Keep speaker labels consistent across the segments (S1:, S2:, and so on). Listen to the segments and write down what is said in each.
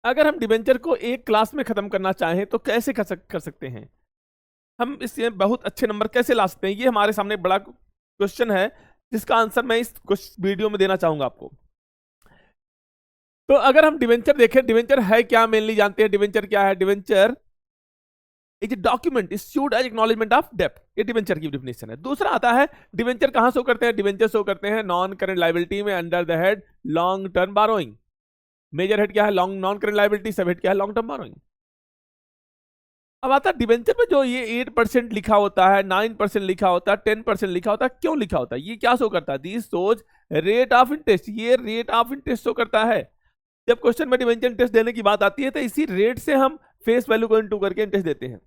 S1: अगर हम डिबेंचर को एक क्लास में खत्म करना चाहें तो कैसे कर सकते हैं, हम इससे बहुत अच्छे नंबर कैसे ला सकते हैं, ये हमारे सामने बड़ा क्वेश्चन है जिसका आंसर मैं इस वीडियो में देना चाहूंगा आपको। तो अगर हम डिवेंचर देखें, डिवेंचर है क्या, मेनली जानते हैं डिवेंचर क्या है। Debenture is document issued as acknowledgement of डेप्ट, ये डिवेंचर की डेफिनेशन है। दूसरा आता है डिवेंचर कहां शो करते हैं, डिवेंचर शो करते हैं नॉन करेंट लाइबिलिटी में under the head long term borrowing. Major head क्या है, लॉन्ग नॉन करेंट लाइबिलिटी, सब हेड क्या है, लॉन्ग टर्म बारोइंग। अब आता है डिवेंचर में जो ये 8% लिखा होता है, 9% लिखा होता है, 10% लिखा होता है, क्यों लिखा होता है, ये क्या शो करता है, this shows rate of interest, ये रेट ऑफ इंटरेस्ट शो करता है। जब क्वेश्चन में डिवेंचर इंटरेस्ट देने की बात आती है तो इसी रेट से हम फेस वैल्यू को इनटू करके इंटरेस्ट देते हैं।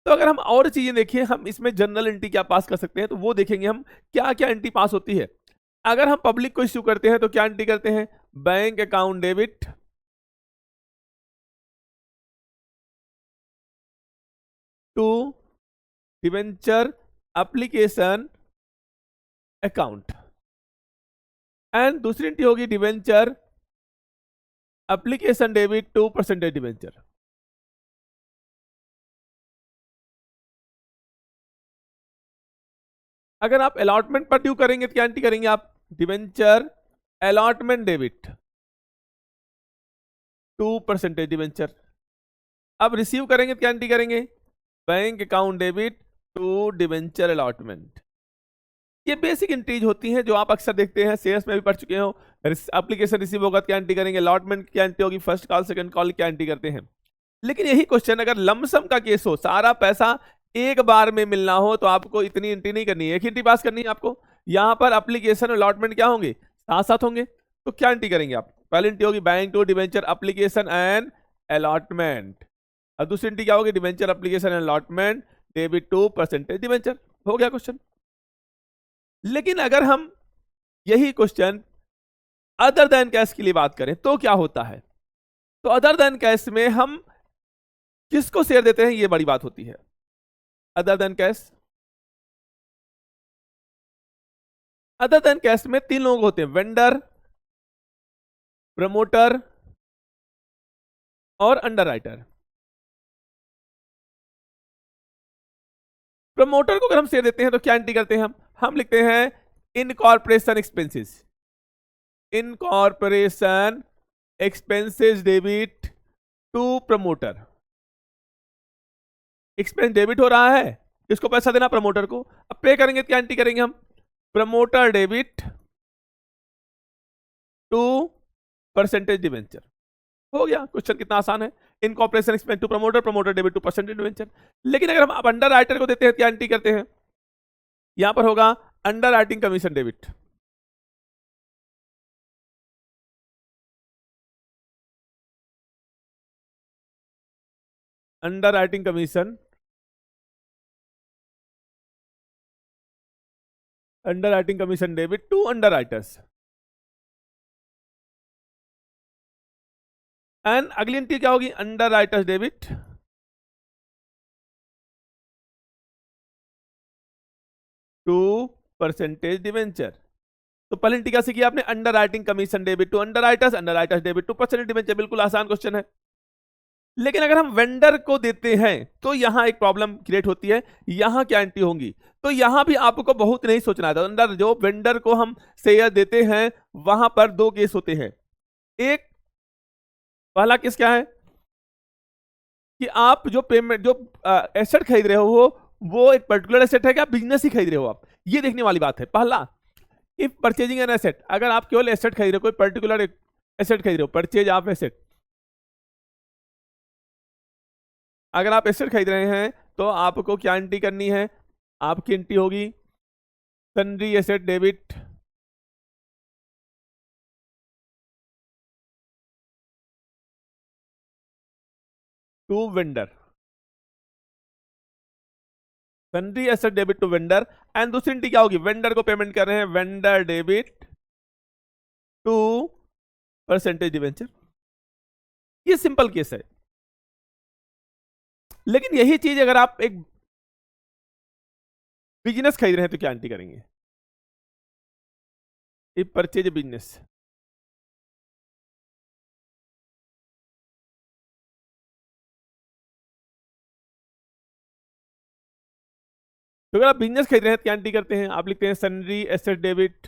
S1: तो अगर हम और चीजें देखें, हम इसमें जनरल एंट्री क्या पास कर सकते हैं, तो वो देखेंगे हम क्या क्या एंट्री पास होती है। अगर हम पब्लिक को इश्यू करते हैं तो क्या एंट्री करते हैं, bank account debit to debenture application account, and दूसरी एंट्री होगी debenture application debit to percentage debenture. अगर आप अलॉटमेंट पर ड्यू करेंगे तो क्या एंट्री करेंगे आप, debenture allotment debit to percentage debenture. अब रिसीव करेंगे तो क्या एंट्री करेंगे, bank account debit to debenture allotment. ये बेसिक एंट्रीज होती हैं जो आप अक्सर देखते हैं, शेयर्स में भी पढ़ चुके हो। एप्लीकेशन रिसीव होगा क्या एंट्री करेंगे, अलॉटमेंट क्या एंट्री होगी, फर्स्ट कॉल सेकंड कॉल क्या एंट्री करते हैं। लेकिन यही क्वेश्चन अगर लमसम का केस हो, सारा पैसा एक बार में मिलना हो, तो आपको इतनी एंट्री नहीं करनी है, एक एंट्री पास करनी है आपको। यहां पर एप्लीकेशन और अलॉटमेंट क्या होंगे, साथ साथ होंगे, तो क्या एंट्री करेंगे आप, पहली एंट्री होगी bank to debenture application and allotment, और दूसरी एंट्री क्या होगी, debenture application and allotment debit to percentage debenture. हो गया क्वेश्चन। लेकिन अगर हम यही क्वेश्चन अदर देन कैश के लिए बात करें तो क्या होता है, तो अदर देन कैश में हम किसको शेयर देते हैं, ये बड़ी बात होती है। Other than cash, other than cash में तीन लोग होते हैं, वेंडर, प्रमोटर और अंडरराइटर। प्रमोटर को अगर हम शेयर देते हैं तो क्या एंट्री करते हैं हम लिखते हैं incorporation expenses, incorporation expenses debit to promoter. Expense debit हो रहा है, किसको पैसा देना, प्रमोटर को। अब पे करेंगे तो क्या एंट्री करेंगे हम, promoter debit to percentage debenture. हो गया क्वेश्चन, कितना आसान है। Incorporation expense to promoter, promoter debit to percentage debenture. लेकिन अगर हम अब अंडर राइटर को देते हैं क्या एंट्री करते हैं, यहां पर होगा underwriting commission debit. Underwriting commission, underwriting commission debit to underwriters. And अगली एंट्री क्या होगी, underwriters debit to percentage debenture. तो पहली एंट्री क्या सीखी आपने, underwriting commission debit to underwriters debit to percentage debenture. बिल्कुल आसान क्वेश्चन है। लेकिन अगर हम वेंडर को देते हैं तो यहां एक प्रॉब्लम क्रिएट होती है, यहां क्या एंट्री होंगी, तो यहां भी आपको बहुत नहीं सोचना है। अंदर जो वेंडर को हम शेयर देते हैं वहां पर दो केस होते हैं। एक, पहला केस क्या है कि आप जो पेमेंट जो एसेट खरीद रहे हो वो एक पर्टिकुलर एसेट है कि आप बिजनेस ही खरीद रहे हो, आप ये देखने वाली बात है। पहला, इफ परचेजिंग एन एसेट, अगर आप केवल एसेट खरीद रहे हो, कोई पर्टिकुलर एसेट खरीद रहे हो, परचेज ऑफ एसेट, अगर आप एसेट खरीद रहे हैं तो आपको क्या एंट्री करनी है, आपकी एंट्री होगी sundry asset debit to vendor, sundry asset debit to vendor. And दूसरी एंट्री क्या होगी, वेंडर को पेमेंट कर रहे हैं, vendor debit to percentage debenture. ये सिंपल केस है। लेकिन यही चीज अगर आप एक बिजनेस खरीद रहे हैं तो क्या एंट्री करेंगे, इफ परचेज बिजनेस, तो अगर आप बिजनेस खरीद रहे हैं तो क्या एंट्री करते हैं, आप लिखते हैं sundry asset debit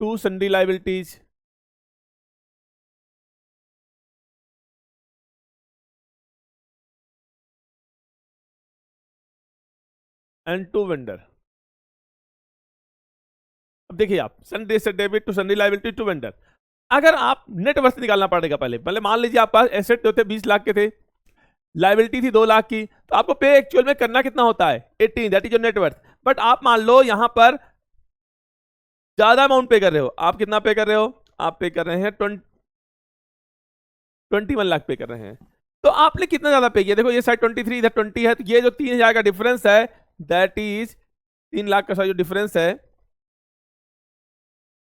S1: to sundry liabilities and to vendor. अब देखिए आप sundry asset debit to sundry liability to vendor, अगर आप नेट वर्थ निकालना पड़ेगा पहले, मान लीजिए आपके पास एसेट जो थे 20 लाख के थे, लाइबिलिटी थी 2 लाख की, तो आपको पे एक्चुअल में करना कितना होता है 18, that is your net worth. But आप मान लो यहां पर ज्यादा अमाउंट पे कर रहे हो, आप कितना पे कर रहे हो, आप पे कर रहे हैं 21 लाख पे कर रहे हैं। तो आपने कितना ज्यादा पे किया, देखो ये साइड 23 इधर 20 है, तो ये जो 3000 का डिफरेंस है दैट इज 3 लाख का जो डिफरेंस है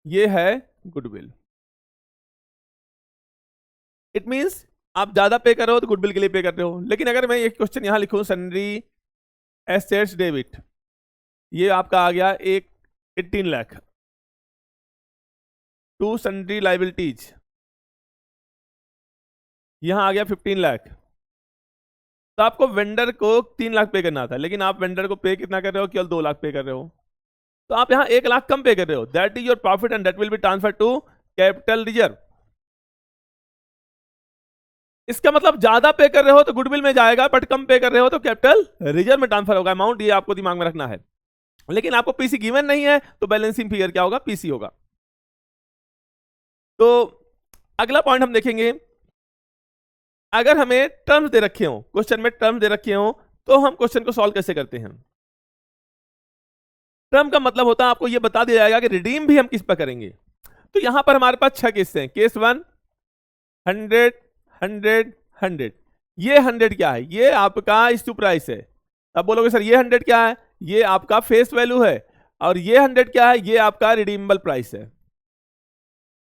S1: ये है गुडविल। इट मींस आप ज्यादा पे कर रहे हो तो गुडविल के लिए पे कर रहे हो। लेकिन अगर मैं एक क्वेश्चन यहां लिखूं सन्ड्री एसेट्स डेबिट, ये आपका आ गया 18 लाख टू सन्ड्री लाइबिलिटीज, यहां आ गया 15 लाख, तो आपको वेंडर को 3 लाख पे करना था, लेकिन आप वेंडर को पे कितना कर रहे हो, केवल 2 लाख पे कर रहे हो। तो आप यहां 1 लाख कम पे कर रहे हो, that is your profit and that will be transfer to capital reserve. इसका मतलब ज्यादा पे कर रहे हो तो गुडविल में जाएगा, बट कम पे कर रहे हो तो कैपिटल रिजर्व में ट्रांसफर होगा अमाउंट, ये आपको दिमाग में रखना है। लेकिन आपको पीसी गिवन नहीं है तो बैलेंसिंग फिगर क्या होगा, पीसी होगा। तो अगला पॉइंट हम देखेंगे, अगर हमें टर्म्स दे रखे हो, क्वेश्चन में टर्म्स दे रखे हो, तो हम क्वेश्चन को सॉल्व कैसे करते हैं। टर्म का मतलब होता है आपको यह बता दिया जाएगा कि रिडीम भी हम किस पर करेंगे। तो यहां पर हमारे पास 6 केस हैं। केस 1 100 100 100, ये 100 क्या है, ये आपका इश्यू प्राइस है। अब बोलोगे सर ये 100 क्या है, ये आपका फेस वैल्यू है, और ये 100 क्या है, ये आपका रिडीमेबल प्राइस है।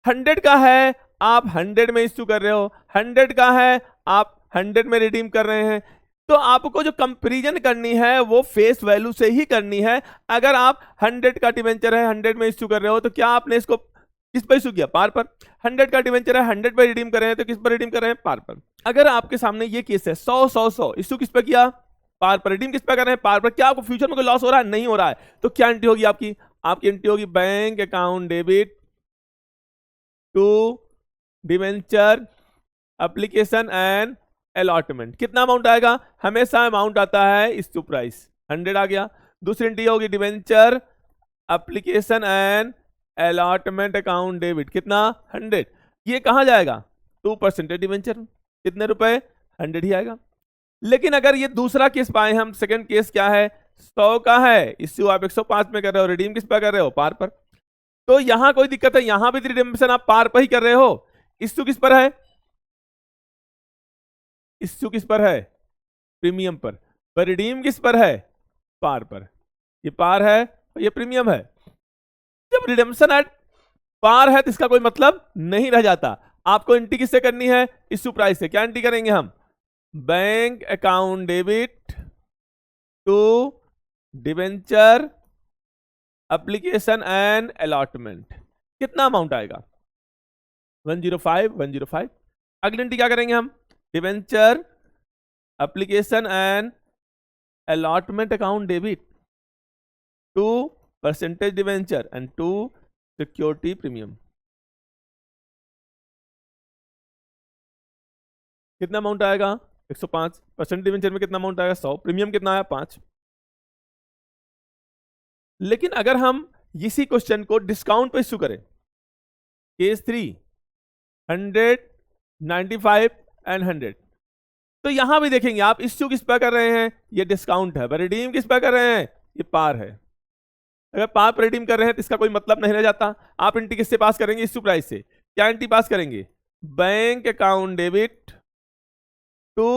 S1: 100 का है आप 100 में इश्यू कर रहे हो, 100 का है आप 100 में रिडीम कर रहे हैं। तो आपको जो कंपैरिजन करनी है वो फेस वैल्यू से ही करनी है। अगर आप 100 का डिवेंचर है 100 में इश्यू कर रहे हो, तो क्या आपने इसको किस पर इश्यू किया, पार पर। 100 का डिवेंचर है 100 पर रिडीम कर रहे हैं, तो किस पर रिडीम कर रहे हैं, पार पर। अगर आपके सामने ये केस है 100 100 100, इश्यू किस पर किया, पार पर, रिडीम किस पर कर रहे हैं, पार पर। क्या आपको फ्यूचर में कोई लॉस हो रहा है, नहीं हो रहा है, तो क्या एंट्री होगी आपकी एंट्री होगी bank account debit to debenture application and allotment. कितना अमाउंट आएगा, हमेशा अमाउंट आता है इश्यू प्राइस, 100 आ गया। दूसरी एंट्री होगी debenture application and allotment account debit, कितना 100, ये कहां जाएगा 2% डिवेंचर, कितने रुपए 100 ही आएगा। लेकिन अगर ये दूसरा केस पाए हम, सेकंड केस क्या है, 100 का है इश्यू आप 105 में कर रहे हो, रिडीम किस पर कर रहे हो, पार पर। तो यहां कोई दिक्कत है, यहां भी रिडीम्पशन आप पार पर ही कर रहे हो। इश्यू किस पर है, इश्यू किस पर है, प्रीमियम पर रिडीम किस पर है, पार पर। ये पार है और ये प्रीमियम है। जब रिडेम्पशन एट पार है तो इसका कोई मतलब नहीं रह जाता। आपको एंट्री किससे करनी है, इश्यू प्राइस से। क्या एंट्री करेंगे हम, bank account debit to debenture application and allotment, कितना अमाउंट आएगा 105 105। अगली एंट्री क्या करेंगे हम, debenture application and allotment account debit to percentage debenture and to security premium, कितना अमाउंट आएगा 105। परसेंट डिवेंचर में कितना अमाउंट आएगा 100, प्रीमियम कितना आया 5। लेकिन अगर हम इसी क्वेश्चन को डिस्काउंट पे इश्यू करें, केस 3 100 95 एंड 100, तो यहां भी देखेंगे आप इश्यू किस पर कर रहे हैं, ये डिस्काउंट है, रिडीम किस पर कर रहे हैं, ये पार है। अगर पार पर रिडीम कर रहे हैं तो इसका कोई मतलब नहीं रह जाता। आप एंट्री किससे पास करेंगे, इश्यू प्राइस से। क्या एंट्री पास करेंगे, bank account debit to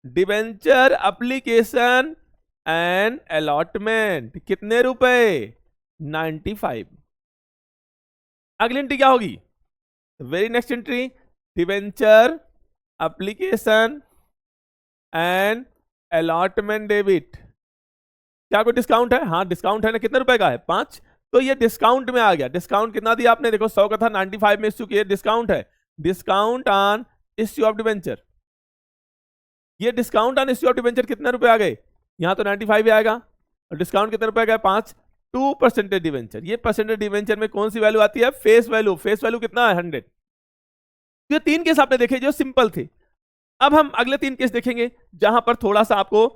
S1: debenture application and allotment, कितने रुपए 95। अगली एंट्री क्या होगी, very next entry debenture application and allotment debit. क्या कोई डिस्काउंट है, हाँ डिस्काउंट है ना, कितने रुपए का है 5, तो ये डिस्काउंट में आ गया। डिस्काउंट कितना दिया आपने, देखो 100 का था 95 में इश्यू किया, डिस्काउंट है, discount on issue of debenture, ये discount on issue of debenture कितने रुपए आ गए, यहाँ तो 95 आएगा, और डिस्काउंट कितने रुपए आ गया 5, 2% डिवेंचर। ये परसेंटेज डिवेंचर में कौन सी वैल्यू आती है, फेस वैल्यू। फेस वैल्यू कितना है 100। ये 3 केस आपने देखे जो सिंपल थे। अब हम अगले 3 केस देखेंगे जहां पर थोड़ा सा आपको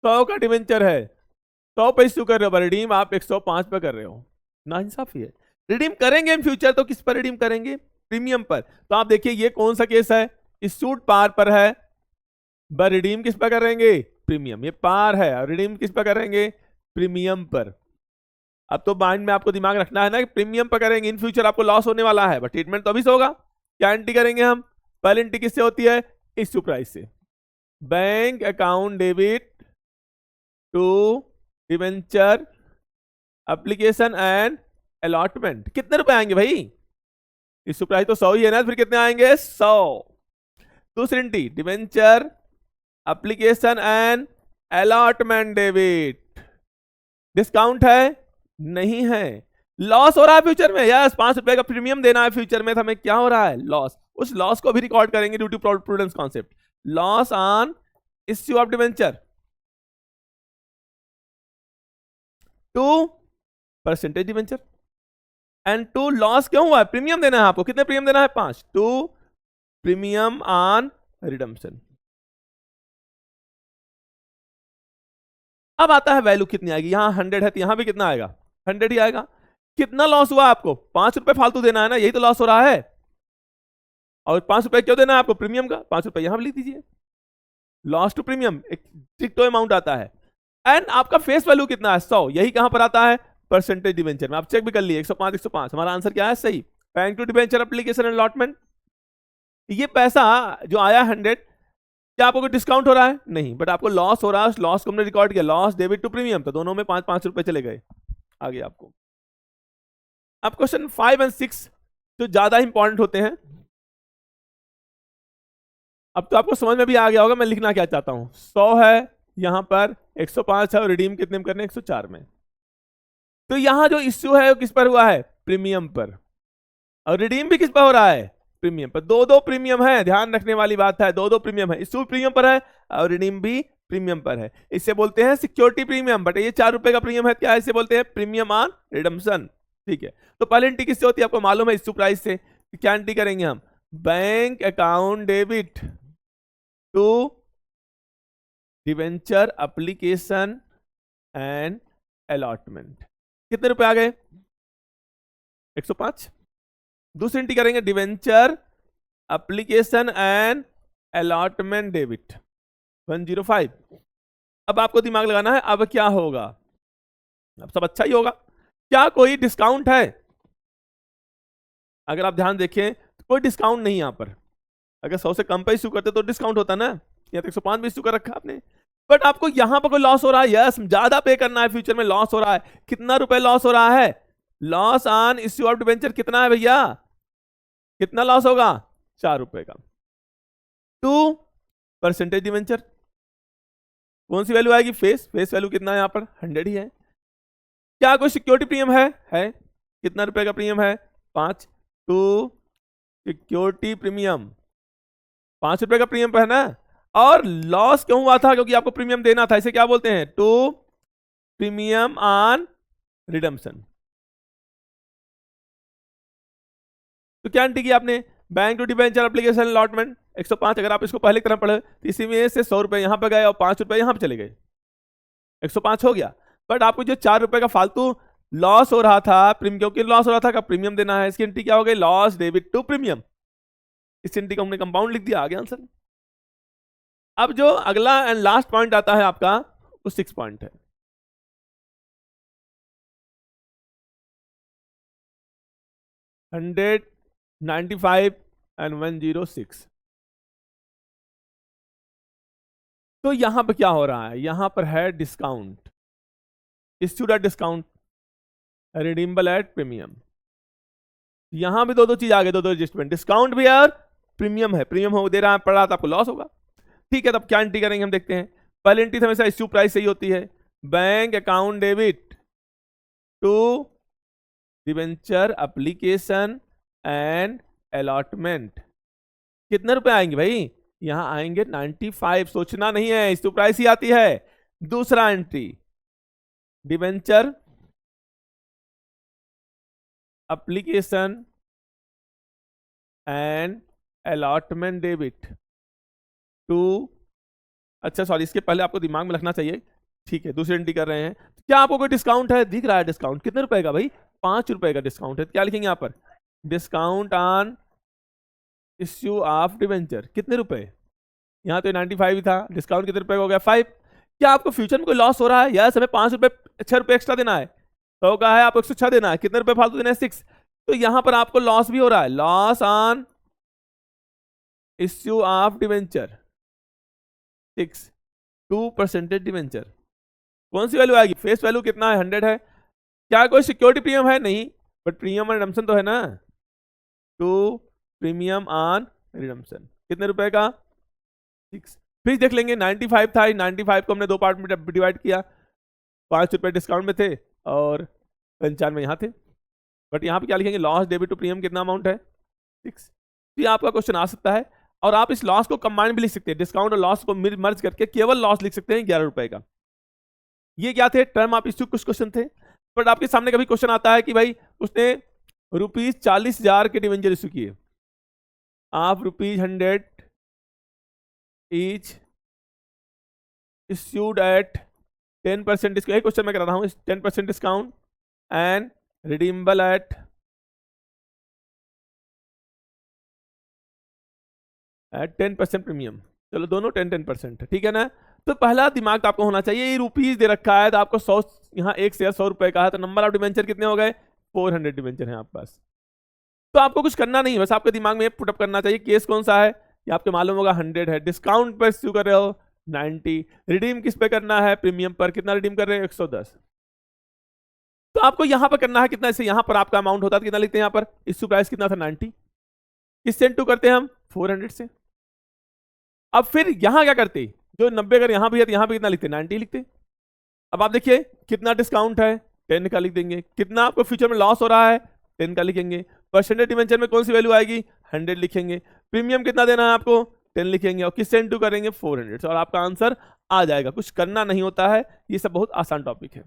S1: 100 का डिवेंचर है, 100 पे इश्यू कर रहे हो, रिडीम आप 105 पे कर रहे हो, नाइंसाफी है। रिडीम करेंगे इन फ्यूचर तो किस पर रिडीम करेंगे, प्रीमियम पर। तो आप देखिए ये कौन सा केस है, इशूड पार पर है, पर रिडीम किस पर करेंगे, प्रीमियम। ये पार है और रिडीम किस पर करेंगे, प्रीमियम पर। अब तो माइंड में आपको दिमाग रखना है ना कि प्रीमियम पर करेंगे, इन फ्यूचर आपको लॉस होने वाला है, बट ट्रीटमेंट तो अभी से होगा। क्या एंट्री करेंगे हम, पहले एंट्री किससे होती है, इश्यू प्राइस से। Bank account debit to debenture application and allotment. कितने रुपए आएंगे भाई, इश्यू प्राइस तो 100 ही है ना, फिर कितने आएंगे 100। दूसरी entry debenture application and allotment debit, discount है नहीं है, लॉस हो रहा है फ्यूचर में, यस 5 रुपए का प्रीमियम देना है फ्यूचर में, तो हमें क्या हो रहा है, लॉस। उस लॉस को भी रिकॉर्ड करेंगे due to prudence concept. Loss on issue of debenture to percentage debenture and to loss क्यों हुआ है, प्रीमियम देना है आपको, कितने प्रीमियम देना है 5, टू प्रीमियम ऑन रिडम्पशन। अब आता है वैल्यू कितनी आएगी, यहां 100 है तो यहां भी कितना आएगा, 100 ही आएगा। कितना लॉस हुआ आपको, 5 रुपए फालतू देना है ना, यही तो लॉस हो रहा है। और 5 रुपए क्यों देना है आपको, प्रीमियम का, 5 रुपए यहां भी लिख दीजिए। लॉस टू प्रीमियम एक स्ट्रिक्ट अमाउंट आता है। एंड आपका फेस वैल्यू कितना है 100, यही कहां पर आता है, परसेंटेज डिवेंचर में। आप चेक भी कर लिए 105 105, हमारा आंसर क्या है सही। Bank to debenture application and allotment, ये पैसा जो आया 100, क्या आपको डिस्काउंट हो रहा है, नहीं, बट आपको लॉस हो रहा है। लॉस को हमने रिकॉर्ड किया, लॉस डेबिट टू प्रीमियम, तो दोनों में 5-5 रुपए चले गए आगे आपको। अब क्वेश्चन 5 और 6 जो ज्यादा इंपॉर्टेंट होते हैं, अब तो आपको समझ में भी आ गया होगा मैं लिखना क्या चाहता हूं। 100 है यहां पर, 105 है, और रिडीम कितने में करने 104 में। तो यहां जो इश्यू है वो किस पर हुआ है, प्रीमियम पर, और रिडीम भी किस पर हो रहा है, प्रीमियम पर। दो प्रीमियम है, ध्यान रखने वाली बात है, दो प्रीमियम है, इश्यू प्रीमियम पर है और रिडीम भी प्रीमियम पर है। इसे बोलते हैं सिक्योरिटी प्रीमियम, बट ये 4 रुपए का प्रीमियम है, क्या इसे बोलते हैं, प्रीमियम ऑन रिडम्पशन। ठीक है, तो पहले एंट्री किससे होती है आपको मालूम है, इश्यू प्राइस से। क्या एंट्री करेंगे हम, bank account debit to debenture application and allotment. कितने रुपए आ गए 105। दूसरी एंट्री करेंगे debenture application and allotment debit 105। अब आपको दिमाग लगाना है, अब क्या होगा, अब सब अच्छा ही होगा। क्या कोई डिस्काउंट है, अगर आप ध्यान देखें तो कोई डिस्काउंट नहीं यहां पर। अगर 100 से कम पे इश्यू करते तो डिस्काउंट होता ना, या तो 105 में इश्यू कर रखा आपने, बट आपको यहां पर कोई लॉस हो रहा है, यस ज्यादा पे करना है, फ्यूचर में लॉस हो रहा है। कितना रुपए लॉस हो रहा है, loss on issue of debenture कितना है भैया, कितना लॉस होगा 4 रुपए का। टू परसेंटेज डिवेंचर, कौन सी वैल्यू आएगी, फेस वैल्यू कितना है यहां पर 100 ही है। क्या कोई सिक्योरिटी प्रीमियम है, कितना रुपए का प्रीमियम है 5, टू सिक्योरिटी प्रीमियम 5 रुपए का प्रीमियम है ना। और लॉस क्यों हुआ था, क्योंकि आपको प्रीमियम देना था, इसे क्या बोलते हैं, टू प्रीमियम ऑन रिडम्पशन। तो क्या एंट्री की आपने, bank to debenture application allotment 105। अगर आप इसको पहले की तरह पढ़े तो इसी में से 100 रुपए यहां पर गए और 5 रुपए यहां पर चले गए, 105 हो गया। बट आपको जो 4 रुपए का फालतू लॉस हो रहा था, क्योंकि लॉस हो रहा था का प्रीमियम देना है, इसकी एंट्री क्या हो गई, लॉस डेबिट टू प्रीमियम। इस एंट्री को हमने कंपाउंड लिख दिया, आ गया आंसर। अब जो अगला एंड लास्ट पॉइंट आता है आपका, वो 6 पॉइंट है। Hundred 95 and 106। तो यहां पर क्या हो रहा है, यहां पर है discount, issued at discount, redeemable at premium. यहां भी दो चीज आ गए, दो एडजस्टमेंट, डिस्काउंट भी है और प्रीमियम है, प्रीमियम हो दे रहा है, पड़ रहा था आपको लॉस होगा। ठीक है, तब क्या एंट्री करेंगे हम देखते हैं। पहली एंट्री हमेशा इश्यू प्राइस सही होती है, bank account debit to debenture application and allotment कितने रुपए आएंगे भाई? यहां आएंगे 95। सोचना नहीं है, इस तो प्राइस ही आती है। दूसरा entry, debenture application and allotment debit to, अच्छा सॉरी, इसके पहले आपको दिमाग में रखना चाहिए। ठीक है, दूसरी एंट्री कर रहे हैं। क्या आपको कोई डिस्काउंट है? दिख रहा है डिस्काउंट कितने रुपए का भाई? 5 रुपए का डिस्काउंट है। क्या लिखेंगे यहाँ पर? Discount on issue of debenture कितने रुपए? यहाँ तो 95 ही था, डिस्काउंट कितने रुपए का हो गया? 5। क्या आपको फ्यूचर में कोई लॉस हो रहा है? यस, हमें 5 रुपए 6 रुपए एक्स्ट्रा देना है। 100 का है, आपको 106 देना है। कितने रुपए फालतू देना है? 6। तो यहां पर आपको लॉस भी हो रहा है। Loss on issue of debenture 6, 2% debenture. कौन सी वैल्यू आएगी? फेस वैल्यू कितना है? 100 है। क्या कोई सिक्योरिटी प्रीमियम है? नहीं, बट प्रीमियम ऑन रिडम्पशन तो है ना। टू प्रीमियम ऑन रिडम्पशन कितने रुपए का? 6। फिर देख लेंगे, 95 था, 95 को हमने 2 पार्ट में डिवाइड किया। 5 रुपए डिस्काउंट में थे और 95 यहाँ थे। बट यहाँ पे क्या लिखेंगे? लॉस डेबिट टू प्रीमियम कितना अमाउंट है? 6। तो ये आपका क्वेश्चन आ सकता है। और आप इस लॉस को कंबाइन भी लिख सकते हैं, डिस्काउंट और लॉस को मर्ज करके केवल लॉस लिख सकते हैं 11 रुपए का। ये क्या थे टर्म आप इश्यू? कुछ क्वेश्चन थे। बट आपके सामने कभी क्वेश्चन आता है कि भाई उसने ₹40,000 के डिवेंचर इश्यू किए, आप ₹100 each issued at 10% discount. Question मैं करा रहा हूँ, 10% discount and redeemable eight 10% premium. चलो दोनों 10% है, ठीक है ना। तो पहला दिमाग तो आपको होना चाहिए, ये रुपीज दे रखा है तो आपको 100, यहाँ एक शेयर 100 रुपए का है, तो नंबर ऑफ डिवेंचर कितने हो गए? 400 डिवेंचर है आपके पास। तो आपको कुछ करना नहीं, बस आपके दिमाग में पुटअप करना चाहिए केस कौन सा है। ये आपको मालूम होगा 100 है, डिस्काउंट पर इश्यू कर रहे हो 90, रिडीम किस पे करना है? प्रीमियम पर। कितना रिडीम कर रहे हो? 110। तो आपको यहां पर करना है कितना? इसे यहां पर आपका अमाउंट होता है कितना लिखते हैं? यहाँ पर इश्यू प्राइस कितना था? 90। किससे इनटू करते हैं हम? 400 से। अब फिर यहां क्या करते? जो 90 अगर यहां भी है तो यहां भी कितना लिखते? 90 लिखते। अब आप देखिए कितना डिस्काउंट है, 10 का लिख देंगे। कितना आपको फ्यूचर में लॉस हो रहा है? 10 का लिखेंगे। परसेंटेज डिवेंचर में कौन सी वैल्यू आएगी? 100 लिखेंगे। प्रीमियम कितना देना है आपको? 10 लिखेंगे और किससे इनटू करेंगे? 400 से, और आपका आंसर आ जाएगा। कुछ करना नहीं होता है, ये सब बहुत आसान टॉपिक है।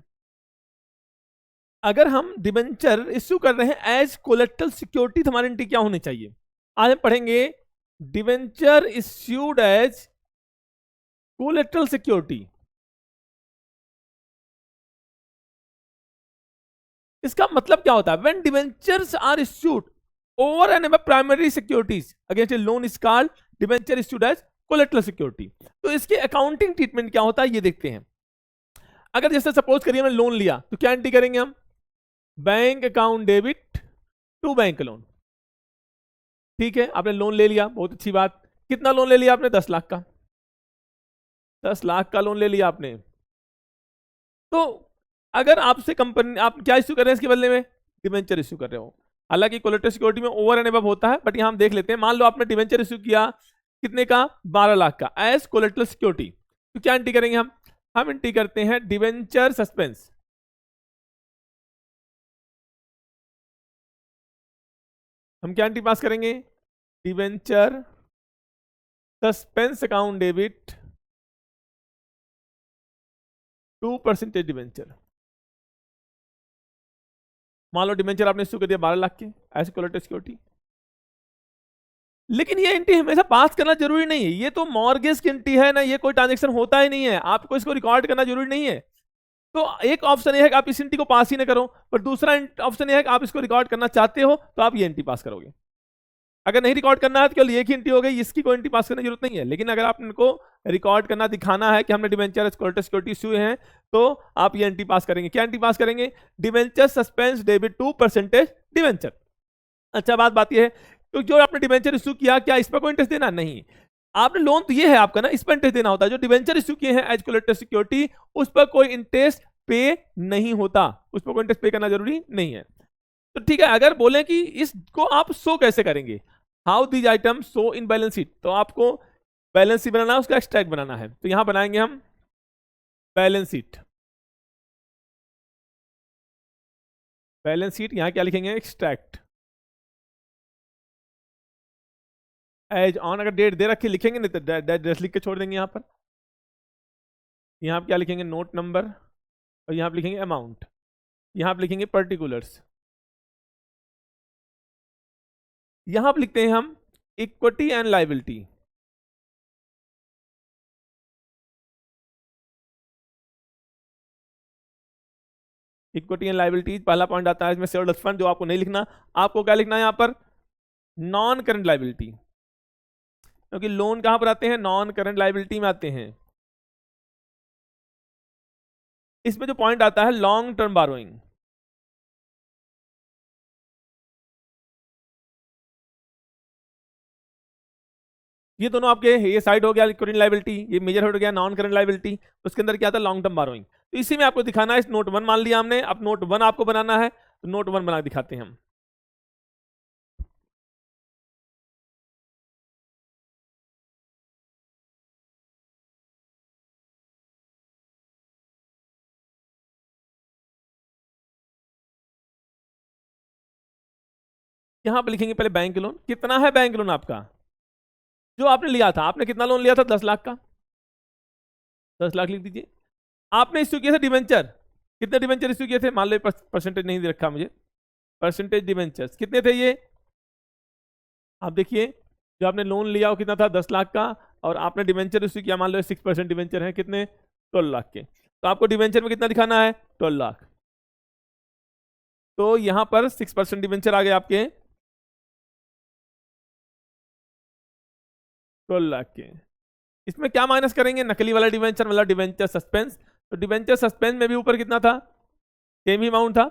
S1: अगर हम डिबेंचर इश्यू कर रहे हैं एज कोलेट्रल सिक्योरिटी, तो हमारी एंट्री क्या होनी चाहिए? आज हम पढ़ेंगे debenture issued as collateral security. इसका मतलब क्या होता है? When debentures are issued over and above primary securities against a loan is called debenture issued as collateral security. तो इसके अकाउंटिंग ट्रीटमेंट क्या होता है ये देखते हैं। अगर जैसे सपोज करिए हमने लोन लिया, तो क्या एंट्री करेंगे हम? Bank account debit to bank loan. ठीक है, आपने लोन ले लिया, बहुत अच्छी बात। कितना लोन ले लिया आपने? 10 लाख का। 10 लाख का लोन ले लिया आपने। तो अगर आपसे कंपनी, आप क्या इश्यू कर रहे हैं इसके बदले में? डिवेंचर इश्यू कर रहे हो। हालांकि कोलेटरल सिक्योरिटी में ओवर एंड अबव होता है, बट यहां हम देख लेते हैं। मान लो आपने डिवेंचर इश्यू किया कितने का? 12 लाख का एज कोलेटरल सिक्योरिटी। तो क्या एंट्री करेंगे हम एंट्री करते हैं डिवेंचर सस्पेंस। हम क्या एंट्री पास करेंगे? Debenture suspense account debit 2% debenture. मान लो डिवेंचर आपने इश्यू कर दिया 12 लाख के एज कोलेटरल सिक्योरिटी। लेकिन ये एंट्री हमेशा पास करना जरूरी नहीं है, ये तो मॉर्गेज की एंट्री है ना, ये कोई ट्रांजेक्शन होता ही नहीं है, आपको इसको रिकॉर्ड करना जरूरी नहीं है। तो एक ऑप्शन ये है कि आप इस एंट्री को पास ही ना करो, पर दूसरा ऑप्शन ये है कि आप इसको रिकॉर्ड करना चाहते हो तो आप ये एंट्री पास करोगे। अगर नहीं रिकॉर्ड करना है तो केवल एक ही एंट्री हो गई, इसकी कोई एंट्री पास करने की जरूरत नहीं है। लेकिन अगर आप इनको रिकॉर्ड करना, दिखाना है कि हमने डिवेंचर कोलेटरल सिक्योरिटी इश्यू हैं, तो आप ये एंट्री पास करेंगे। क्या एंट्री पास करेंगे? Debenture suspense debit 2% debenture. अच्छा बात यह है, तो जो आपने डिवेंचर इश्यू किया, क्या इस पर कोई इंटरेस्ट देना? नहीं। आपने लोन तो ये है आपका ना, इस पर इंटरेस्ट देना होता है। जो डिवेंचर इश्यू किए हैं एज कोलेटरल सिक्योरिटी, उस पर कोई इंटरेस्ट पे नहीं होता, उस पर कोई इंटरेस्ट पे करना जरूरी नहीं है। तो ठीक है, अगर बोले कि इसको आप शो कैसे करेंगे, how these item show in balance sheet, तो आपको बैलेंस शीट बनाना है, उसका एक्सट्रैक्ट बनाना है। तो यहां बनाएंगे हम बैलेंस शीट। बैलेंस शीट यहां क्या लिखेंगे? एक्सट्रैक्ट। एज ऑन, अगर डेट दे रखी लिखेंगे, नहीं तो डेट लिख के छोड़ देंगे। यहाँ पर यहाँ क्या लिखेंगे, नोट नंबर, और यहाँ पे लिखेंगे अमाउंट, यहाँ पे लिखेंगे पर्टिकुलर्स। यहाँ पे लिखते हैं हम equity and liability. Equity and liability पहला पॉइंट आता है इसमें, शेयरहोल्डर्स फंड, जो आपको नहीं लिखना। आपको क्या लिखना है यहाँ पर, नॉन करंट लायबिलिटी, क्योंकि लोन कहां पर आते हैं, नॉन करंट लायबिलिटी में आते हैं। इसमें जो पॉइंट आता है लॉन्ग टर्म बारोइंग, ये दोनों आपके, ये साइड हो गया करंट लायबिलिटी, ये मेजर हेड हो गया नॉन करंट लायबिलिटी, उसके अंदर क्या आता है, लॉन्ग टर्म बारोइंग। तो इसी में आपको दिखाना है, इस नोट 1 मान लिया हमने, अब नोट 1 आपको बनाना है, तो नोट 1 बना दिखाते हैं हम। यहां पर लिखेंगे पहले बैंक लोन, कितना है बैंक लोन आपका, जो आपने लिया था, आपने कितना लोन लिया था, 10 लाख का, 10 लाख लिख दीजिए। आपने इश्यू किए थे डिवेंचर, कितने डिवेंचर इश्यू किए थे, मान लो परसेंटेज नहीं दे रखा मुझे, परसेंटेज डिवेंचर्स कितने थे ये, आप देखिए, जो आपने लोन लिया वो कितना था, 10 लाख का, और आपने डिवेंचर इश्यू किया, मान लो 6% डिवेंचर है, कितने, 12 लाख के। तो आपको डिवेंचर में कितना दिखाना है, 12 लाख। तो यहां पर 6% डिवेंचर आ गए आपके 12 लाख के। इसमें क्या माइनस करेंगे, नकली वाला डिवेंचर, मतलब डिवेंचर सस्पेंस। तो डिवेंचर सस्पेंस में भी ऊपर कितना था, सेम ही अमाउंट था,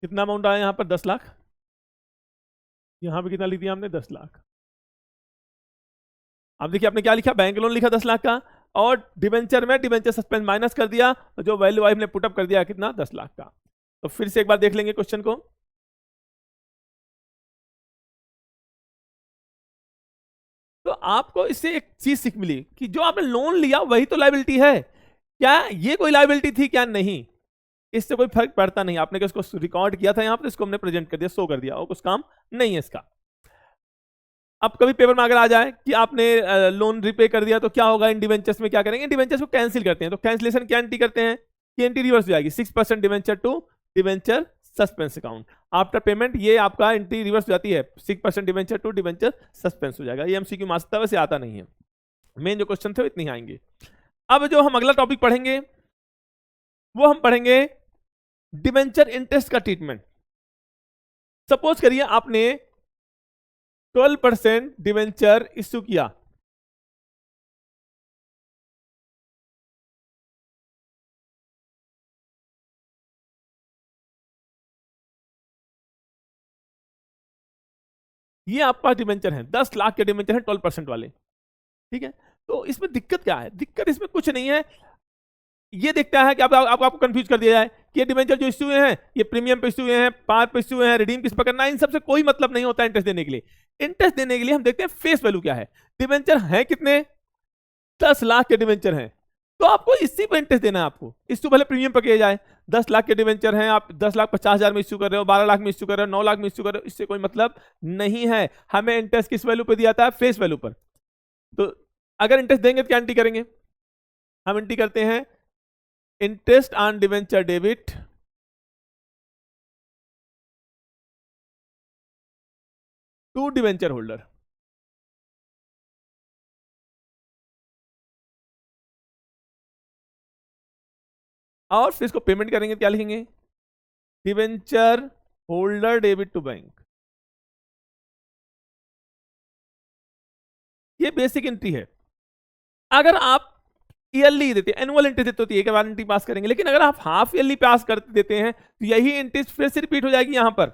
S1: कितना अमाउंट आया यहां पर, 10 लाख। यहां पे कितना लिख दिया हमने, 10 लाख। अब देखिए आपने क्या लिखा, बैंक लोन लिखा 10 लाख का, और डिवेंचर में डिवेंचर सस्पेंस माइनस कर दिया, तो जो वैल्यू आई हमने पुटअप कर दिया कितना, 10 लाख का। तो फिर से एक बार देख लेंगे क्वेश्चन को। तो आपको इससे एक चीज सीख मिली कि जो आपने लोन लिया वही तो लायबिलिटी है, क्या ये कोई लायबिलिटी थी क्या, नहीं, इससे कोई फर्क पड़ता नहीं। आपने क्या इसको रिकॉर्ड किया था यहाँ पर, इसको हमने प्रेजेंट कर दिया, शो कर दिया, और कुछ काम नहीं है इसका। अब कभी पेपर में अगर आ जाए कि आपने लोन रिपे कर दिया, तो क्या होगा, इन डिवेंचर्स में क्या करेंगे, डिवेंचर्स को कैंसिल करते हैं। तो कैंसिलेशन क्या एंट्री करते हैं, कि एंट्री रिवर्स हो जाएगी, 6% debenture to debenture suspense account, after payment ये आपका एंट्री रिवर्स हो जाती है, 6% डिवेंचर टू डिवेंचर सस्पेंस हो जाएगा। ये एमसीक्यू में आ सकता है, वैसे आता नहीं है। मेन जो क्वेश्चन थे वो इतने ही आएंगे। अब जो हम अगला टॉपिक पढ़ेंगे वो हम पढ़ेंगे डिवेंचर इंटरेस्ट का ट्रीटमेंट। सपोज करिए आपने 12% डिवेंचर इश्यू किया, ये आपका डिवेंचर है, 10 लाख के डिवेंचर है 12% वाले, ठीक है। तो इसमें दिक्कत क्या है, दिक्कत इसमें कुछ नहीं है। ये देखता है कि आपको कंफ्यूज कर दिया जाए कि ये डिवेंचर जो इश्यू हुए हैं, ये प्रीमियम पे इश्यू हुए हैं, पार पे इश्यू हुए हैं, रिडीम किस पर करना है, इन सबसे कोई मतलब नहीं होता इंटरेस्ट देने के लिए। इंटरेस्ट देने के लिए हम देखते हैं फेस वैल्यू क्या है, डिवेंचर है कितने, 10 लाख के डिवेंचर हैं, तो आपको इसी पर इंटरेस्ट देना है। आपको इश्यू भले प्रीमियम पर किया जाए, 10 लाख के डिवेंचर हैं, आप 10,50,000 में इश्यू कर रहे हो, 12 लाख में इश्यू कर रहे हो, 9 लाख में इश्यू कर रहे हो, इससे कोई मतलब नहीं है। हमें इंटरेस्ट किस वैल्यू पे दिया था, फेस वैल्यू पर। तो अगर इंटरेस्ट देंगे तो क्या एंट्री करेंगे, हम एंट्री करते हैं interest on debenture debit to debenture holder, और फिर इसको पेमेंट करेंगे, क्या लिखेंगे, debenture holder debit to bank. ये बेसिक एंट्री है। अगर आप ईयरली देते हैं, एनुअल एंट्री देते होती है, एक बार एंट्री पास करेंगे, लेकिन अगर आप हाफ ईयरली पास कर देते हैं तो यही एंट्री फिर से रिपीट हो जाएगी। यहां पर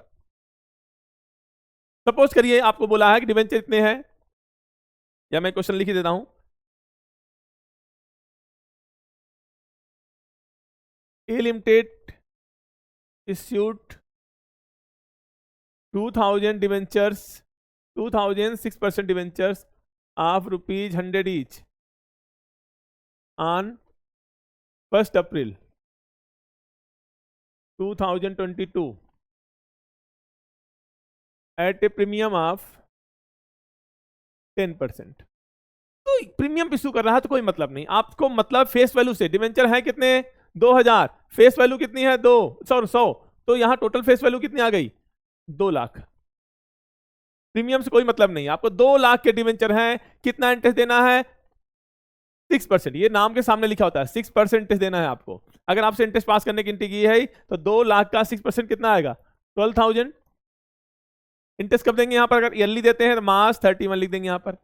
S1: सपोज करिए आपको बोला है कि डिवेंचर इतने हैं, या मैं क्वेश्चन लिख ही देता हूं, A limited issued 2000 debentures, 2000 6% debentures of ₹100 each on 1st April 2022 at a premium of 10%। तो प्रीमियम इशू कर रहा है तो कोई मतलब नहीं, आपको मतलब फेस वैल्यू से, डिवेंचर है कितने 2000, फेस वैल्यू कितनी है 100, तो यहां टोटल फेस वैल्यू कितनी आ गई 2 लाख। प्रीमियम से कोई मतलब नहीं, आपको 2 लाख के डिवेंचर हैं, कितना इंटरेस्ट देना है 6%, ये नाम के सामने लिखा होता है 6% इंटरेस्ट देना है आपको। अगर आपसे इंटरेस्ट पास करने की एंट्री की है तो 2 लाख का 6% कितना आएगा 12,000। इंटरेस्ट कब देंगे यहाँ पर, अगर ईयरली देते हैं तो मार्च 31 लिख देंगे यहाँ पर,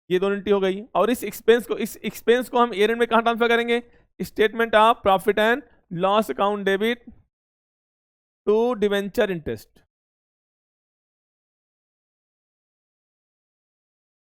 S1: ये दोनों एंट्री हो गई। और इस एक्सपेंस को हम ईयर एंड में कहां ट्रांसफर करेंगे, statement of profit and loss account debit to debenture interest.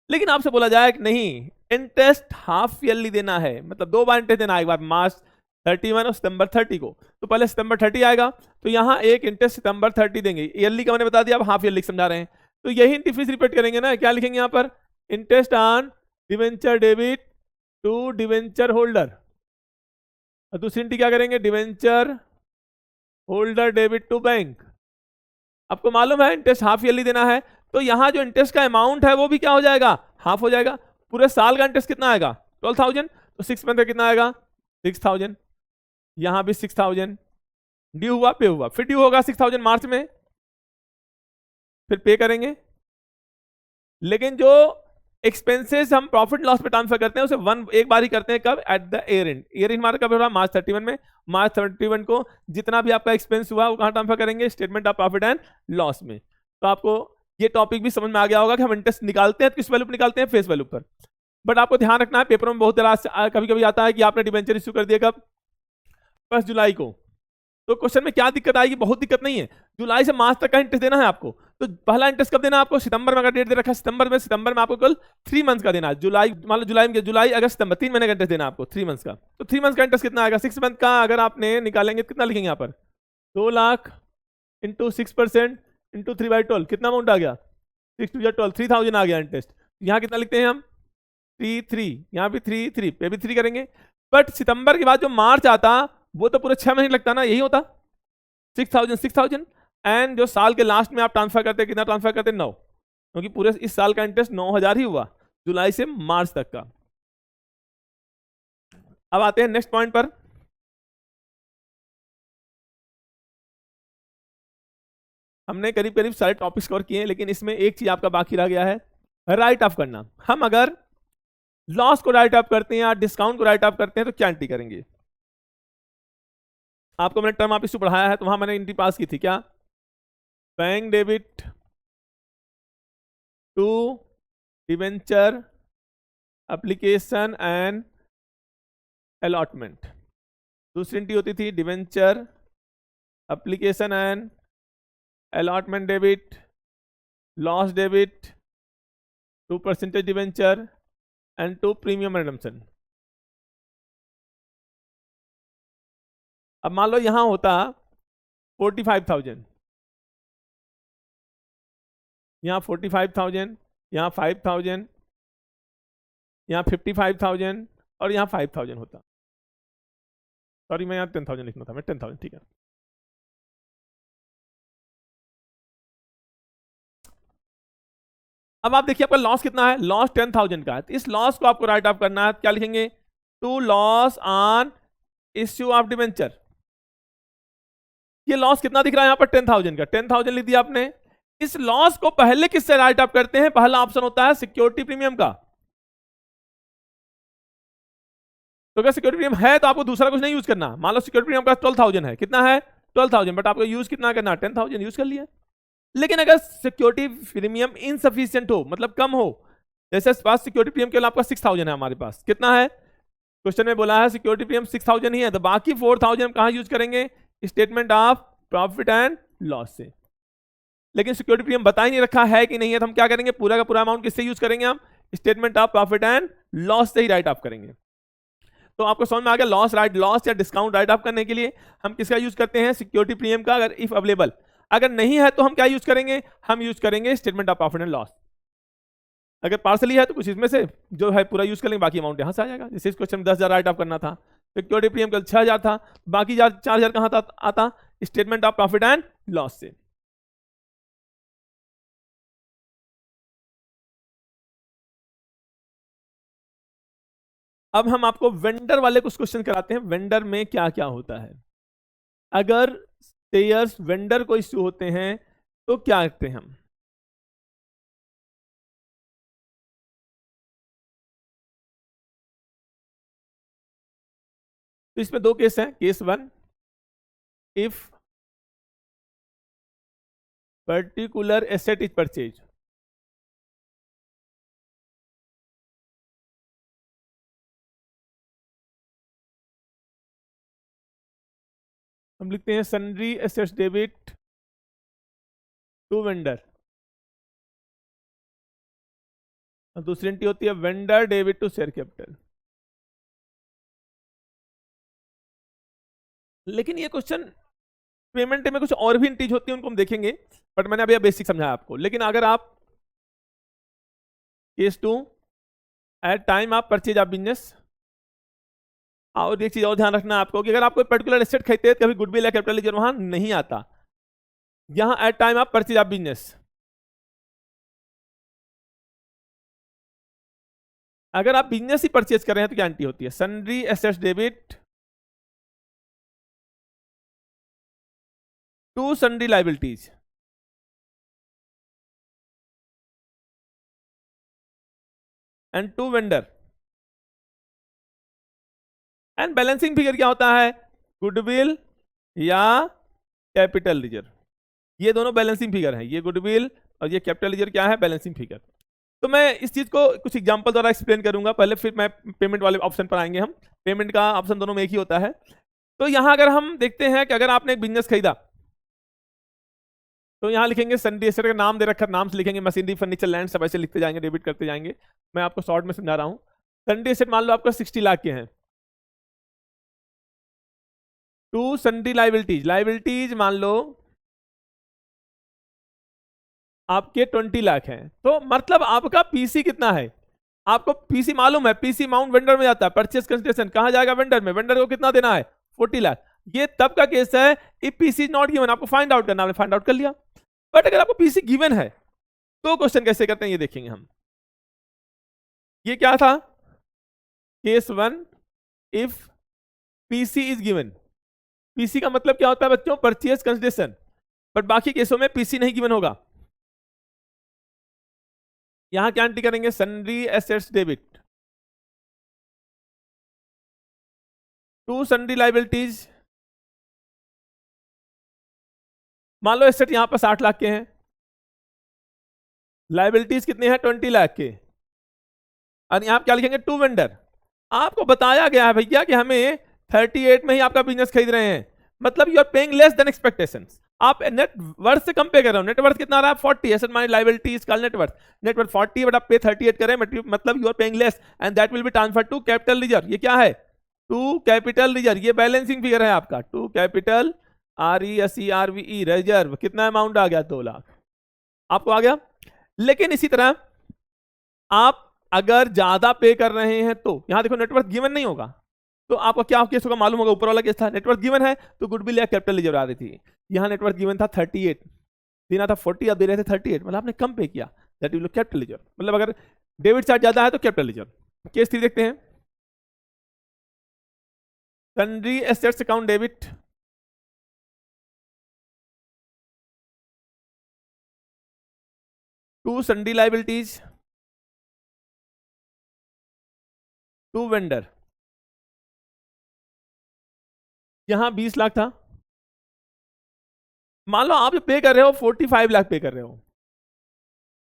S1: लेकिन आपसे बोला जाए कि नहीं, इंटरेस्ट हाफ ईयरली देना है, मतलब 2 बार इंटरेस्ट देना है, एक बार मार्च 31 और सितंबर 30 को। तो पहले सितंबर 30 आएगा, तो यहां एक इंटरेस्ट सितंबर 30 देंगे, ईयरली का मैंने बता दिया, अब हाफ ईयरली समझा रहे हैं। तो यही इंटरफेस रिपीट करेंगे ना, क्या लिखेंगे यहां पर, interest on debenture debit to debenture holder, और दूसरी एंट्री क्या करेंगे, debenture holder debit to bank. आपको मालूम है इंटरेस्ट हाफ ईयरली देना है, तो यहां जो इंटरेस्ट का अमाउंट है वो भी क्या हो जाएगा, हाफ हो जाएगा। पूरे साल का इंटरेस्ट कितना आएगा 12,000, तो 6 मंथ का कितना आएगा 6,000, यहां भी 6,000 ड्यू हुआ, पे हुआ, फिर ड्यू होगा 6,000 मार्च में, फिर पे करेंगे। लेकिन जो एक्सपेंसेस हम प्रॉफिट लॉस पे ट्रांसफर करते हैं उसे एक बार ही करते हैं, कब, at the year and. Year and हमारा कब हो रहा है मार्च 31 में, मार्च 31 को जितना भी आपका एक्सपेंस हुआ वो कहां ट्रांसफर करेंगे, statement of profit and loss में। तो आपको ये टॉपिक भी समझ में आ गया होगा कि हम इंटरेस्ट निकालते हैं किस वैल्यू पर निकालते हैं, फेस वैल्यू पर। बट आपको ध्यान रखना है, पेपर में बहुत तरह कभी कभी आता है कि आपने डिबेंचर इश्यू कर दिया कब, 1 जुलाई को, तो क्वेश्चन में क्या दिक्कत आएगी, बहुत दिक्कत नहीं है, जुलाई से मार्च तक का इंटरेस्ट देना है आपको। तो पहला इंटरेस्ट कब देना है आपको, सितंबर में, अगर डेट दे रखा है सितंबर में आपको केवल 3 मंथ्स का देना है। जुलाई मान लो जुलाई अगस्त सितंबर 3 महीने का इंटरेस्ट देना है आपको 3 मंथ्स का। तो 3 मंथ्स का इंटरेस्ट कितना आएगा, 6 मंथ का अगर आपने निकालेंगे कितना लिखेंगे यहाँ पर, 2 लाख इंटू 6% इंटू 3/12, कितना अमाउंट आ गया 6 2 12, 3,000 आ गया इंटरेस्ट। यहाँ कितना लिखते हैं हम 3, यहाँ भी 3 पे भी 3 करेंगे। बट सितंबर के बाद जो मार्च आता वो तो पूरे 6 महीने लगता ना, यही होता 6,000 एंड जो साल के लास्ट में आप ट्रांसफर करते हैं, कितना ट्रांसफर करते हैं 9, क्योंकि पूरे इस साल का इंटरेस्ट 9,000 ही हुआ जुलाई से मार्च तक का। अब आते हैं नेक्स्ट पॉइंट पर। हमने करीब करीब सारे टॉपिक्स कवर किए हैं, लेकिन इसमें एक चीज आपका बाकी रह गया है, राइट ऑफ करना। हम अगर लॉस को राइट ऑफ करते हैं या डिस्काउंट को राइट ऑफ करते हैं तो क्या एंट्री करेंगे। आपको मैंने टर्म आप इशू पढ़ाया है, तो वहां मैंने एंट्री पास की थी, क्या, bank debit to debenture application and allotment. दूसरी एंट्री होती थी debenture application and allotment debit, loss debit to percentage debenture and to premium redemption. अब मान लो यहां होता 45,000, यहाँ 45,000, यहाँ 5,000, यहाँ 55,000 और यहाँ 5,000 होता। सॉरी मैं यहाँ 10,000 लिखना था, मैं 10,000, ठीक है। अब आप देखिए आपका लॉस कितना है, लॉस 10,000 का है, तो इस लॉस को आपको राइट ऑफ करना है, क्या लिखेंगे, to loss on issue of debenture. ये लॉस कितना दिख रहा है यहाँ पर 10,000 का, 10,000 लिख दिया आपने। इस लॉस को पहले किससे राइट ऑफ करते हैं, पहला ऑप्शन होता है सिक्योरिटी प्रीमियम का। तो अगर सिक्योरिटी प्रीमियम है तो आपको दूसरा कुछ नहीं यूज करना। मान लो सिक्योरिटी प्रीमियम का 12,000 है, कितना है 12,000, बट आपको यूज कितना करना, 10,000 यूज कर लिया। लेकिन अगर सिक्योरिटी प्रीमियम इनसफिशियंट हो, मतलब कम हो, जैसे पास सिक्योरिटी प्रीमियम केवल आपका 6,000 है, हमारे पास कितना है, क्वेश्चन में बोला है सिक्योरिटी प्रीमियम 6,000 ही है, तो बाकी 4,000 हम कहां यूज करेंगे, statement of profit and loss से। लेकिन सिक्योरिटी प्रीमियम बता ही नहीं रखा है कि नहीं है, तो हम क्या करेंगे, पूरा का पूरा अमाउंट किससे यूज करेंगे, हम statement of profit and loss से ही राइट ऑफ करेंगे। तो आपको समझ में आ गया, लॉस या डिस्काउंट राइट ऑफ करने के लिए हम किसका यूज करते हैं, सिक्योरिटी प्रीमियम का, अगर इफ अवेलेबल। अगर नहीं है तो हम क्या यूज करेंगे, हम यूज करेंगे statement of profit and loss. अगर पार्सली है तो कुछ इसमें से जो है पूरा यूज कर लेंगे, बाकी अमाउंट यहां से आ जाएगा। जैसे इस क्वेश्चन में 10,000 राइट ऑफ करना था, सिक्योरिटी प्रीमियम कल 6,000 था, बाकी 4,000 कहां आता, statement of profit and loss से। अब हम आपको वेंडर वाले कुछ क्वेश्चन कराते हैं, वेंडर में क्या क्या होता है। अगर शेयर्स वेंडर को इश्यू होते हैं तो क्या करते हैं हम। तो इसमें दो केस हैं। Case one, if particular asset is purchase, हम लिखते हैं sundry assets debit to vendor. और दूसरी एंट्री होती है vendor debit to share capital. लेकिन ये क्वेश्चन पेमेंट में कुछ और भी एंट्रीज होती है, उनको हम देखेंगे, बट मैंने अभी बेसिक समझाया आपको। लेकिन अगर आप केस टू, एट टाइम आप परचेज ऑफ बिजनेस, और एक चीज और ध्यान रखना है आपको कि अगर आप कोई पर्टिकुलर एसेट खरीदते हैं कभी गुडविल या कैपिटल लीजर वहां नहीं आता, यहां एट टाइम आप परचेज ऑफ बिजनेस। अगर आप बिजनेस ही परचेज कर रहे हैं तो क्या एंट्री होती है, sundry assets debit to sundry liabilities and to vendor. And balancing figure क्या होता है, गुडविल या कैपिटल लीजर। ये दोनों बैलेंसिंग फिगर है, ये गुडविल और ये कैपिटल लीजर क्या है, बैलेंसिंग फिगर। तो मैं इस चीज को कुछ एग्जांपल द्वारा एक्सप्लेन करूंगा पहले, फिर मैं पेमेंट वाले ऑप्शन पर आएंगे हम। पेमेंट का ऑप्शन दोनों में एक ही होता है। तो यहां अगर हम देखते हैं कि अगर आपने एक बिजनेस खरीदा, तो यहां लिखेंगे सन्ड्री एसेट का नाम दे रखा, नाम से लिखेंगे मशीनरी फर्नीचर लैंड, सब ऐसे लिखते जाएंगे, डेबिट करते जाएंगे। मैं आपको शॉर्ट में समझा रहा हूं। सन्ड्री एसेट मान लो आपका 60 लाख के हैं। टू सन्ड्री लाइबिलिटीज, लाइबिलिटीज मान लो आपके 20 लाख हैं। तो मतलब आपका पीसी कितना है, आपको पीसी मालूम है, पीसी अमाउंट वेंडर में जाता है, परचेस कंसिडरेशन कहां जाएगा, वेंडर में। वेंडर को कितना देना है, 40 लाख। ये तब का केस है इफ पीसी नॉट गिवन, आपको फाइंड आउट करना, आपने फाइंड आउट कर लिया। बट अगर आपको पीसी गिवन है तो क्वेश्चन कैसे करते हैं ये देखेंगे हम। ये क्या था, case one, if PC is given. PC का मतलब क्या होता है बच्चों, परचेस कंसिडरेशन। बट बाकी केसों में पीसी नहीं गिवन होगा। यहां क्या एंट्री करेंगे, sundry assets debit to sundry liabilities. मान लो एसेट यहां पर 60 लाख के हैं, लाइबिलिटीज कितने हैं, 20 लाख के। और यहां क्या लिखेंगे, टू वेंडर। आपको बताया गया है भैया कि हमें 38 में ही आपका बिजनेस खरीद रहे हैं, मतलब you are paying less than expectations. आप नेट वर्थ से कम पे कर रहे हो। नेट वर्थ कितना आ रहा है, 40, एसेट माइनस लायबिलिटीज का नेटवर्थ। नेटवर्थ 40 बट आप पे 38 कर रहे हैं, मतलब you are paying less and that will be transfer to capital ledger. ये क्या है, टू कैपिटल लीजर। ये बैलेंसिंग फिगर है आपका, टू कैपिटल RESERVE रिजर्व। कितना अमाउंट आ गया, 2 लाख आपको आ गया। लेकिन इसी तरह आप अगर ज्यादा पे कर रहे हैं तो यहां देखो नेटवर्थ गिवन नहीं होगा, तो आपका क्या केस होगा मालूम होगा। ऊपर वाला केस था नेटवर्थ गिवन है तो गुडविल या कैपिटल लीजर आ रही थी। यहां नेटवर्थ गिवन था 38, देना था 40, अब दे रहे थे 38, मतलब आपने कम पे किया, दैट विल कैपिटल लीजर। मतलब अगर डेबिट चार्ज ज्यादा है तो कैपिटल लीजर। केस 3 देखते हैं, sundry assets account debit to sundry liabilities to vendor. यहां 20 लाख था, मान लो आप जो पे कर रहे हो 45 लाख पे कर रहे हो।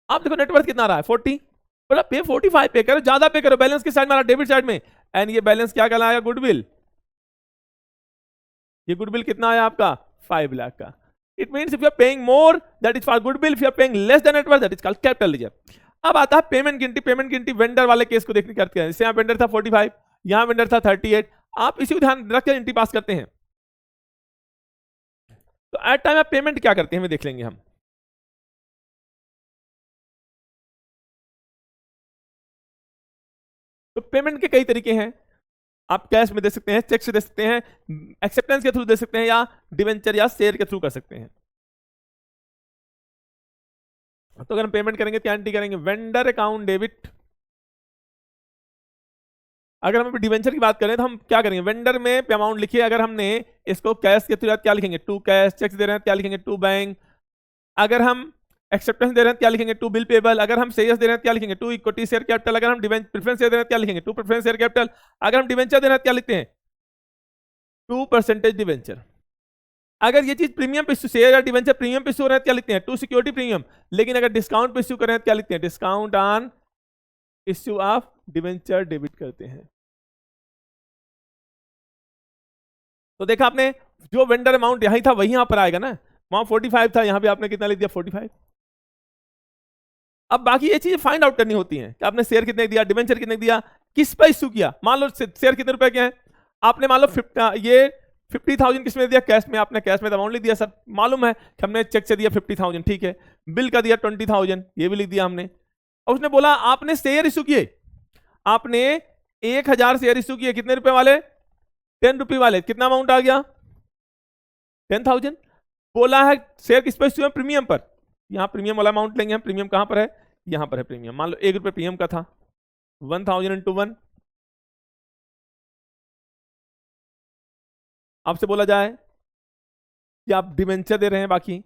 S1: आप देखो नेटवर्थ कितना रहा है, 40, पर आप पे 45 पे करो, ज्यादा पे करो, बैलेंस के साइड में आ रहा डेबिट साइड में। एंड ये बैलेंस क्या कहलाएगा, गुडविल। ये गुडविल कितना आया आपका, 5 लाख का। It means if you are paying more that is for goodwill, if you are paying less than net worth that is called capital ledger. अब आता है पेमेंट गिनती। पेमेंट गिनती वेंडर वाले केस को देखने करते हैं। जैसे यहां वेंडर था 45, यहां वेंडर था 38, आप इसी को ध्यान रखकर एंट्री पास करते हैं। तो एट टाइम आप पेमेंट क्या करते हैं देख लेंगे हम। तो पेमेंट के कई तरीके हैं, आप कैश में दे सकते हैं, चेक से दे सकते हैं, एक्सेप्टेंस के थ्रू दे सकते हैं, या डिवेंचर या शेयर के थ्रू कर सकते हैं। तो अगर हम पेमेंट करेंगे क्या एंट्री करेंगे, वेंडर अकाउंट डेबिट अगर हम डिवेंचर की बात करें तो हम क्या करेंगे, वेंडर में पे अमाउंट लिखिए, अगर हमने इसको कैश के थ्रू क्या लिखेंगे, टू कैश, चेक दे रहे हैं क्या लिखेंगे, टू बैंक, अगर हम एक्सेप्टेंस दे रहे हैं क्या लिखेंगे, टू बिल पेबल, अगर हम शेयर्स दे रहे हैं क्या लिखेंगे, टू इक्विटी शेयर कैपिटल, अगर हम प्रेफरेंस दे रहे हैं क्या लिखेंगे, टू प्रेफरेंस शेयर कैपिटल, अगर हम डिवेंचर दे रहे हैं क्या लिखते हैं, 2% डिवेंचर। अगर ये चीज प्रीमियम पे इश्यू, शेयर या डिवेंचर प्रीमियम पे इश्यू हो रहे हैं क्या लिखते हैं, टू सिक्योरिटी प्रीमियम, लेकिन अगर डिस्काउंट पे इश्यू कर रहे हैं क्या लिखते हैं, discount on issue of debenture debit करते हैं। तो देखा आपने, जो वेंडर अमाउंट यही था वही यहां पर आएगा ना, वहां 45 था, यहां पे आपने कितना लिख दिया, 45। अब बाकी ये चीजें फाइंड आउट करनी होती हैं कि आपने शेयर कितने दिया, डिवेंचर कितने दिया, किस पर इश्यू किया। मान लो शेयर कितने रुपए के हैं, आपने मान लो ये 50,000 किस में दिया, कैश में, आपने कैश में अमाउंट लिख दिया, सब मालूम है कि हमने चेक से दिया 50,000, ठीक है, बिल का दिया 20,000, ये भी लिख दिया हमने। और उसने बोला आपने शेयर इशू किए, आपने 1,000 शेयर इशू किए, कितने रुपए वाले, 10 रुपए वाले, कितना अमाउंट आ गया, 10,000। बोला है शेयर किस पर इशू है, प्रीमियम पर, यहां प्रीमियम वाला अमाउंट लेंगे हम, प्रीमियम कहां पर है, यहां पर है प्रीमियम, मान लो 1 रुपए प्रीमियम का था, 1,000 इंटू 1, आपसे बोला जाए कि आप डिवेंचर दे रहे हैं, बाकी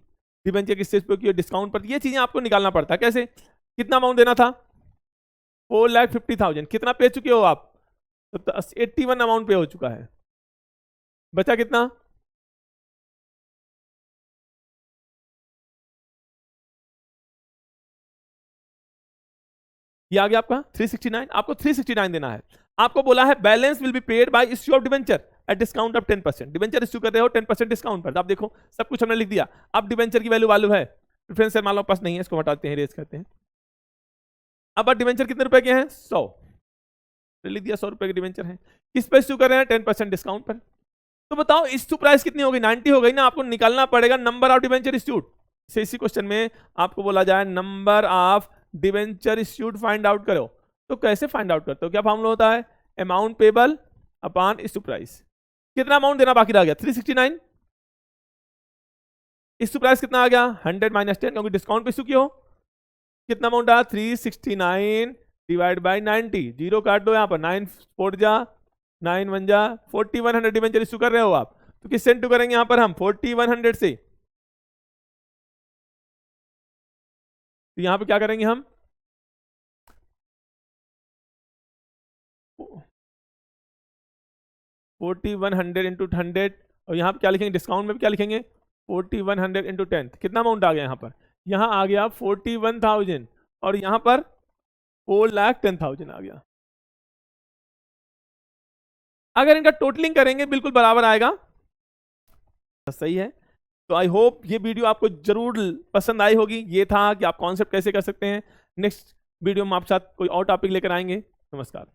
S1: डिवेंचर किस चीज पे, डिस्काउंट पर, ये चीजें आपको निकालना पड़ता है। कैसे, कितना अमाउंट देना था, 4,50,000, कितना पे चुके हो आप, तो 81 अमाउंट पे हो चुका है, बचा कितना, ये आ गया आपका 369, आपको 369 देना है। आपको बोला है balance will be paid by issue of debenture at discount of 10%, debenture issue कर रहे हो 10% डिस्काउंट पर, आप देखो सब कुछ हमने लिख दिया। अब डिवेंचर की वैल्यू है, प्रेफरेंस मान लो पास नहीं है, इसको हटाते हैं, रेज करते हैं। अब डिवेंचर कितने रुपए के हैं, 100, लिख दिया 100 रुपए के डिवेंचर है, किस पे इश्यू कर रहे हैं, 10% डिस्काउंट पर। तो बताओ इश्यू प्राइस कितनी होगी, 90 हो गई ना, आपको निकालना पड़ेगा नंबर ऑफ डिवेंचर इश्यूड। इसी क्वेश्चन में आपको बोला जाए number of debenture issued find out करो, तो कैसे फाइंड आउट करते हो, क्या फॉर्मूला होता है, amount payable upon issue price. कितना अमाउंट देना बाकी रह गया, 369, इश्यू प्राइस कितना आ गया, 100 माइनस 10, क्योंकि डिस्काउंट पे इश्यू क्यों, कितना अमाउंट आया, 369 डिवाइड बाई 90, जीरो काट दो, यहां पर 9 4 जा 9 1 जा 4100 डिवेंचर इश्यू कर रहे हो आप, तो किससे इंटू करेंगे यहां पर हम 4100 से, तो यहां पे क्या करेंगे हम, $4100 इंटू 100, और यहाँ पे क्या लिखेंगे, डिस्काउंट में भी क्या लिखेंगे, 4100 इंटू 10, कितना अमाउंट आ गया यहाँ पर, यहाँ आ गया 41,000, और यहाँ पर 4,10,000 आ गया। अगर इनका टोटलिंग करेंगे बिल्कुल बराबर आएगा, सही है। तो आई होप ये वीडियो आपको जरूर पसंद आई होगी, ये था कि आप कॉन्सेप्ट कैसे कर सकते हैं। नेक्स्ट वीडियो में आपके साथ कोई और टॉपिक लेकर आएंगे। नमस्कार।